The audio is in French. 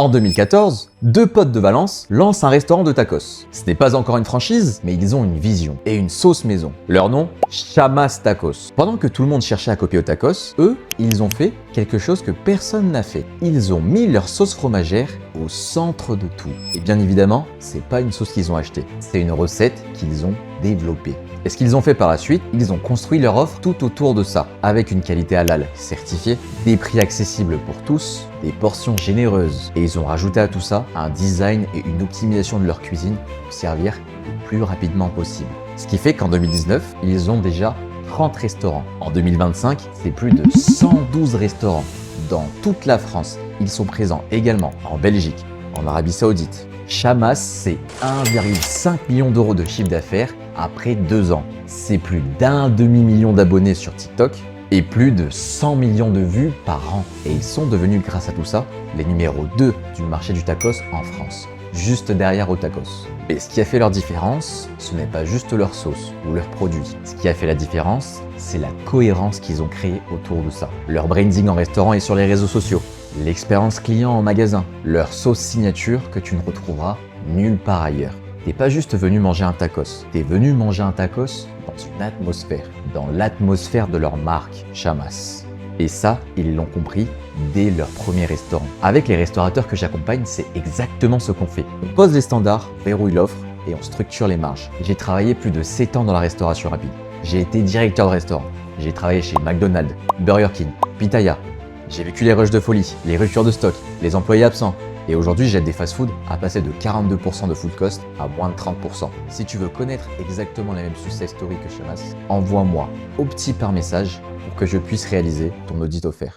En 2014, deux potes de Valence lancent un restaurant de tacos. Ce n'est pas encore une franchise, mais ils ont une vision et une sauce maison. Leur nom, Chamas Tacos. Pendant que tout le monde cherchait à copier au tacos, eux, ils ont fait quelque chose que personne n'a fait. Ils ont mis leur sauce fromagère au centre de tout. Et bien évidemment, c'est pas une sauce qu'ils ont achetée, c'est une recette qu'ils ont développée. Et ce qu'ils ont fait par la suite, ils ont construit leur offre tout autour de ça, avec une qualité halal certifiée, des prix accessibles pour tous, des portions généreuses. Et ils ont rajouté à tout ça un design et une optimisation de leur cuisine pour servir le plus rapidement possible. Ce qui fait qu'en 2019, ils ont déjà 30 restaurants. En 2025, c'est plus de 112 restaurants dans toute la France. Ils sont présents également en Belgique, en Arabie Saoudite. Chamas, c'est 1,5 million d'euros de chiffre d'affaires après 2 ans. C'est plus d'1 demi-million d'abonnés sur TikTok et plus de 100 millions de vues par an. Et ils sont devenus, grâce à tout ça, les numéros 2 du marché du tacos en France, juste derrière au tacos. Et ce qui a fait leur différence, ce n'est pas juste leur sauce ou leurs produits. Ce qui a fait la différence, c'est la cohérence qu'ils ont créée autour de ça. Leur branding en restaurant et sur les réseaux sociaux, l'expérience client en magasin, leur sauce signature que tu ne retrouveras nulle part ailleurs. T'es pas juste venu manger un tacos, t'es venu manger un tacos dans une atmosphère, dans l'atmosphère de leur marque, Chamas. Et ça, ils l'ont compris dès leur premier restaurant. Avec les restaurateurs que j'accompagne, c'est exactement ce qu'on fait. On pose les standards, on verrouille l'offre et on structure les marges. J'ai travaillé plus de 7 ans dans la restauration rapide. J'ai été directeur de restaurant. J'ai travaillé chez McDonald's, Burger King, Pitaya. J'ai vécu les rushs de folie, les ruptures de stock, les employés absents. Et aujourd'hui, j'aide des fast-food à passer de 42% de food cost à moins de 30%. Si tu veux connaître exactement la même success story que Chamas, envoie-moi au petit par message pour que je puisse réaliser ton audit offert.